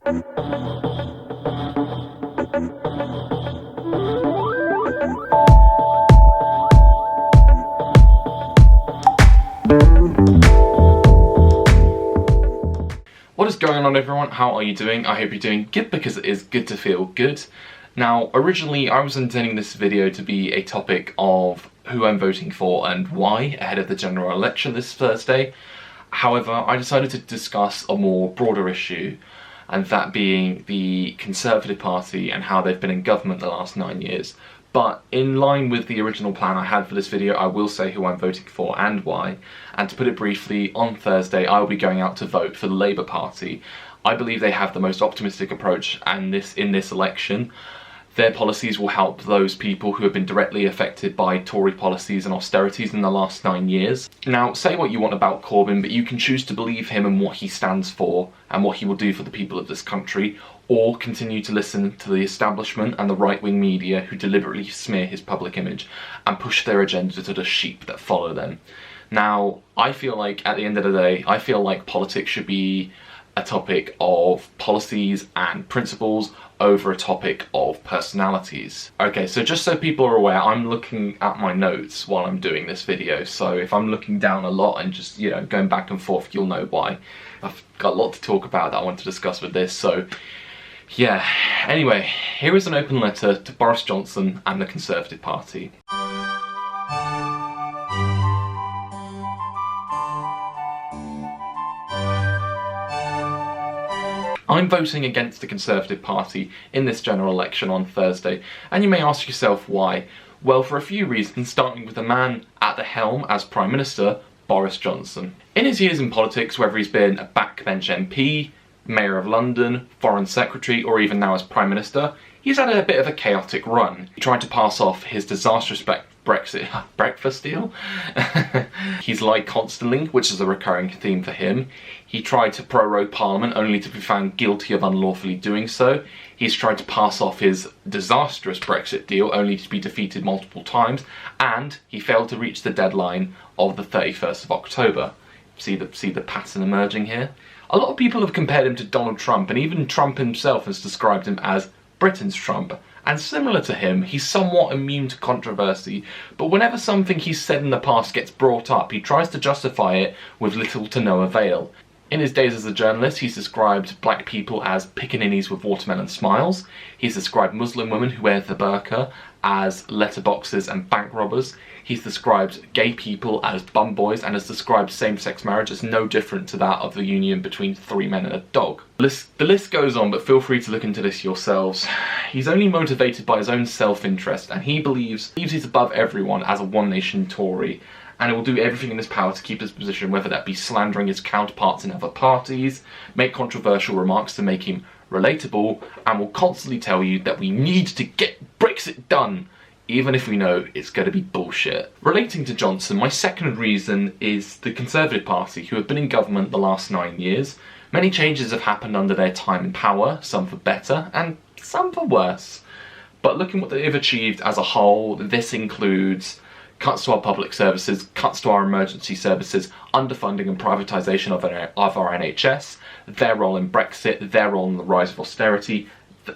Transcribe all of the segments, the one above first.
What is going on, everyone? How are you doing? I hope you're doing good, because it is good to feel good. Now, originally I was intending this video to be a topic of who I'm voting for and why ahead of the general election this Thursday. However, I decided to discuss a more broader issue, and that being the Conservative Party and how they've been in government the last 9 years. But in line with the original plan I had for this video, I will say who I'm voting for and why. And to put it briefly, on Thursday I will be going out to vote for the Labour Party. I believe they have the most optimistic approach in this election. Their policies will help those people who have been directly affected by Tory policies and austerities in the last 9 years. Now, say what you want about Corbyn, but you can choose to believe him and what he stands for and what he will do for the people of this country, or continue to listen to the establishment and the right-wing media who deliberately smear his public image and push their agenda to the sheep that follow them. Now, I feel like at the end of the day, I feel like politics should be a topic of policies and principles over a topic of personalities. Okay, so just so people are aware, I'm looking at my notes while I'm doing this video, so if I'm looking down a lot and just, you know, going back and forth, you'll know why. I've got a lot to talk about that I want to discuss with this, so yeah. Anyway, here is an open letter to Boris Johnson and the Conservative Party. I'm voting against the Conservative Party in this general election on Thursday, and you may ask yourself why. Well, for a few reasons, starting with the man at the helm as Prime Minister, Boris Johnson. In his years in politics, whether he's been a backbench MP, Mayor of London, Foreign Secretary, or even now as Prime Minister, he's had a bit of a chaotic run. He tried to pass off his disastrous Brexit breakfast deal. He's lied constantly, which is a recurring theme for him. He tried to prorogue Parliament only to be found guilty of unlawfully doing so. He's tried to pass off his disastrous Brexit deal only to be defeated multiple times, and he failed to reach the deadline of the 31st of October. See the pattern emerging here? A lot of people have compared him to Donald Trump, and even Trump himself has described him as Britain's Trump. And similar to him, he's somewhat immune to controversy, but whenever something he's said in the past gets brought up, he tries to justify it with little to no avail. In his days as a journalist, he's described black people as pickaninnies with watermelon smiles. He's described Muslim women who wear the burqa as letterboxes and bank robbers. He's described gay people as bum boys, and has described same-sex marriage as no different to that of the union between 3 men and a dog. The list goes on, but feel free to look into this yourselves. He's only motivated by his own self-interest, and he believes he's above everyone as a one-nation Tory, and he will do everything in his power to keep his position, whether that be slandering his counterparts in other parties, make controversial remarks to make him relatable, and will constantly tell you that we need to get Brexit done, even if we know it's going to be bullshit. Relating to Johnson, my second reason is the Conservative Party, who have been in government the last 9 years. Many changes have happened under their time in power, some for better and some for worse. But looking what they've achieved as a whole, this includes cuts to our public services, cuts to our emergency services, underfunding and privatisation of our NHS, their role in Brexit, their role in the rise of austerity.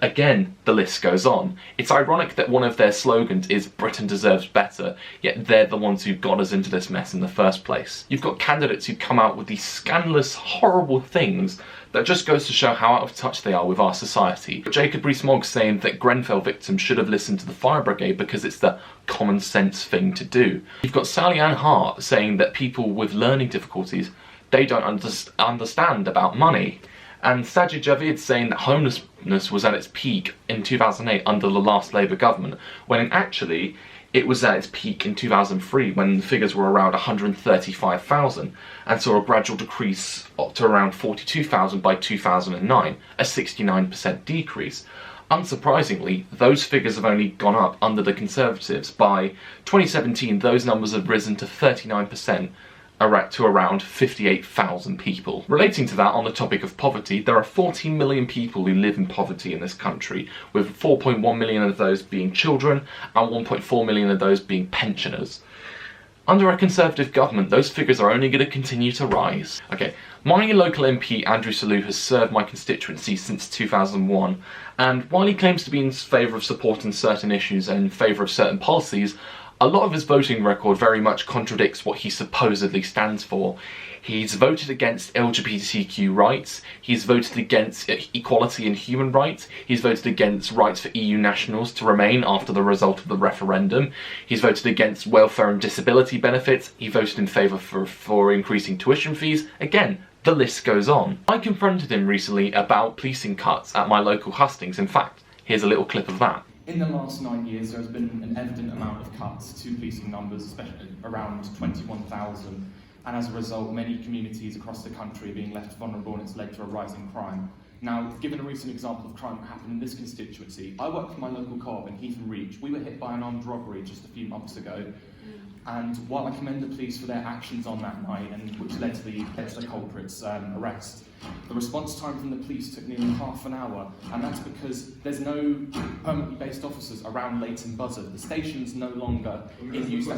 Again, the list goes on. It's ironic that one of their slogans is "Britain deserves better," yet they're the ones who got us into this mess in the first place. You've got candidates who come out with these scandalous, horrible things that just goes to show how out of touch they are with our society. Jacob Rees-Mogg saying that Grenfell victims should have listened to the fire brigade because it's the common sense thing to do. You've got Sally Ann Hart saying that people with learning difficulties, they don't understand about money. And Sajid Javid saying that homelessness was at its peak in 2008 under the last Labour government, when actually it was at its peak in 2003 when the figures were around 135,000 and saw a gradual decrease up to around 42,000 by 2009, a 69% decrease. Unsurprisingly, those figures have only gone up under the Conservatives. By 2017, those numbers have risen to 39%, to around 58,000 people. Relating to that, on the topic of poverty, there are 14 million people who live in poverty in this country, with 4.1 million of those being children and 1.4 million of those being pensioners. Under a Conservative government, those figures are only going to continue to rise. Okay, My local MP, Andrew Selous, has served my constituency since 2001, and while he claims to be in favour of supporting certain issues and in favour of certain policies, a lot of his voting record very much contradicts what he supposedly stands for. He's voted against LGBTQ rights, he's voted against equality and human rights, he's voted against rights for EU nationals to remain after the result of the referendum, he's voted against welfare and disability benefits, he voted in favour for increasing tuition fees. Again, the list goes on. I confronted him recently about policing cuts at my local hustings. In fact, here's a little clip of that. In the last 9 years, there has been an evident amount of cuts to policing numbers, especially around 21,000, and as a result, many communities across the country are being left vulnerable, and it's led to a rise in crime. Now, given a recent example of crime that happened in this constituency, I work for my local co-op in Heath and Reach. We were hit by an armed robbery just a few months ago, and while I commend the police for their actions on that night, and which led to the culprit's arrest, the response time from the police took nearly half an hour, and that's because there's no permanently based officers around Leighton Buzzard. The station's no longer in use.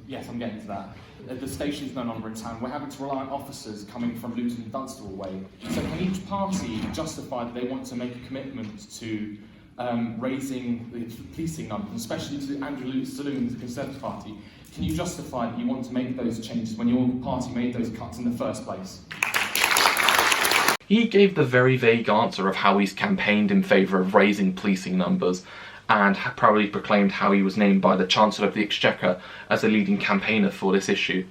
Yes, I'm getting to that. The station's no longer in town. We're having to rely on officers coming from Luton and Dunstable way. So can each party justify that they want to make a commitment to raising the policing numbers, especially to Andrew Selous, the Conservative Party? Can you justify that you want to make those changes when your party made those cuts in the first place? He gave the very vague answer of how he's campaigned in favour of raising policing numbers, and proudly proclaimed how he was named by the Chancellor of the Exchequer as a leading campaigner for this issue.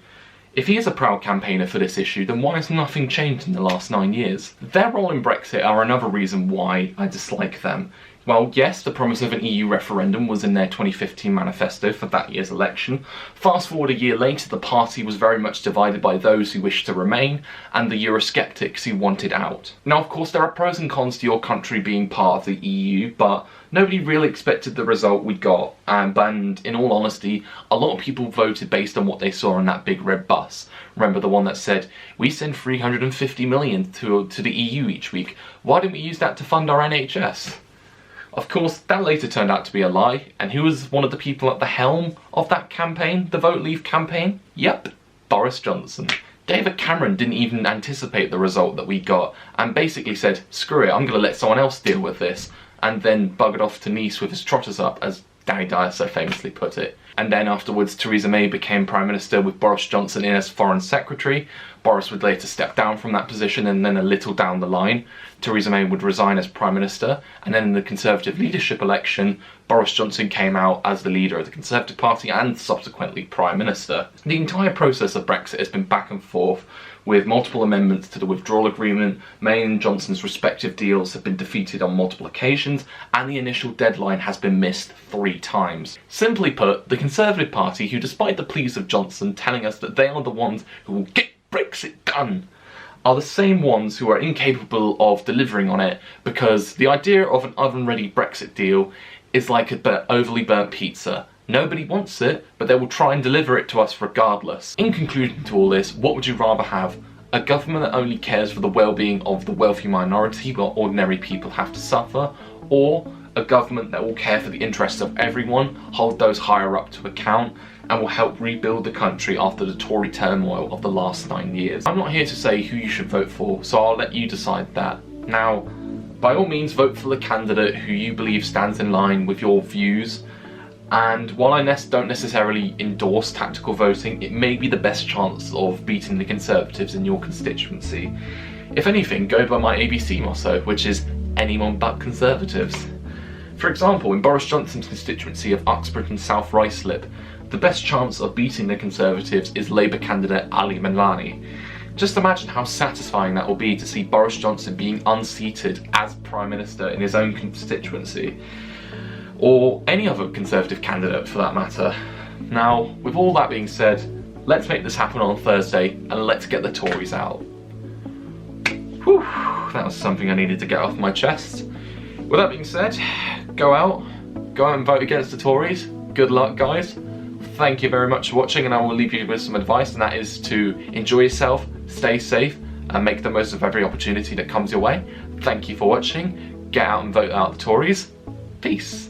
If he is a proud campaigner for this issue, then why has nothing changed in the last 9 years? Their role in Brexit are another reason why I dislike them. Well, yes, the promise of an EU referendum was in their 2015 manifesto for that year's election. Fast forward a year later, the party was very much divided by those who wished to remain and the Eurosceptics who wanted out. Now, of course, there are pros and cons to your country being part of the EU, but nobody really expected the result we got. And in all honesty, a lot of people voted based on what they saw on that big red bus. Remember the one that said, "We send 350 million to the EU each week. Why don't we use that to fund our NHS?" Of course, that later turned out to be a lie, and who was one of the people at the helm of that campaign, the Vote Leave campaign? Yep, Boris Johnson. David Cameron didn't even anticipate the result that we got, and basically said, "Screw it, I'm going to let someone else deal with this," and then buggered off to Nice with his trotters up, as Danny Dyer so famously put it. And then afterwards, Theresa May became Prime Minister with Boris Johnson in as Foreign Secretary. Boris would later step down from that position, and then a little down the line, Theresa May would resign as Prime Minister, and then in the Conservative leadership election, Boris Johnson came out as the leader of the Conservative Party and subsequently Prime Minister. The entire process of Brexit has been back and forth, with multiple amendments to the withdrawal agreement. May and Johnson's respective deals have been defeated on multiple occasions, and the initial deadline has been missed 3 times. Simply put, the Conservative Party, who despite the pleas of Johnson telling us that they are the ones who will get Brexit done, are the same ones who are incapable of delivering on it, because the idea of an oven-ready Brexit deal is like an overly burnt pizza. Nobody wants it, but they will try and deliver it to us regardless. In conclusion to all this, what would you rather have? A government that only cares for the well-being of the wealthy minority while ordinary people have to suffer? Or a government that will care for the interests of everyone, hold those higher up to account, and will help rebuild the country after the Tory turmoil of the last 9 years? I'm not here to say who you should vote for, so I'll let you decide that. Now, by all means, vote for the candidate who you believe stands in line with your views. And while I don't necessarily endorse tactical voting, it may be the best chance of beating the Conservatives in your constituency. If anything, go by my ABC motto, which is anyone but Conservatives. For example, in Boris Johnson's constituency of Uxbridge and South Ruislip, the best chance of beating the Conservatives is Labour candidate Ali Milani. Just imagine how satisfying that will be to see Boris Johnson being unseated as Prime Minister in his own constituency. Or any other Conservative candidate for that matter. Now, with all that being said, let's make this happen on Thursday and let's get the Tories out. Whew, that was something I needed to get off my chest. With that being said, go out and vote against the Tories. Good luck, guys. Thank you very much for watching, and I will leave you with some advice, and that is to enjoy yourself, stay safe, and make the most of every opportunity that comes your way. Thank you for watching. Get out and vote out the Tories. Peace.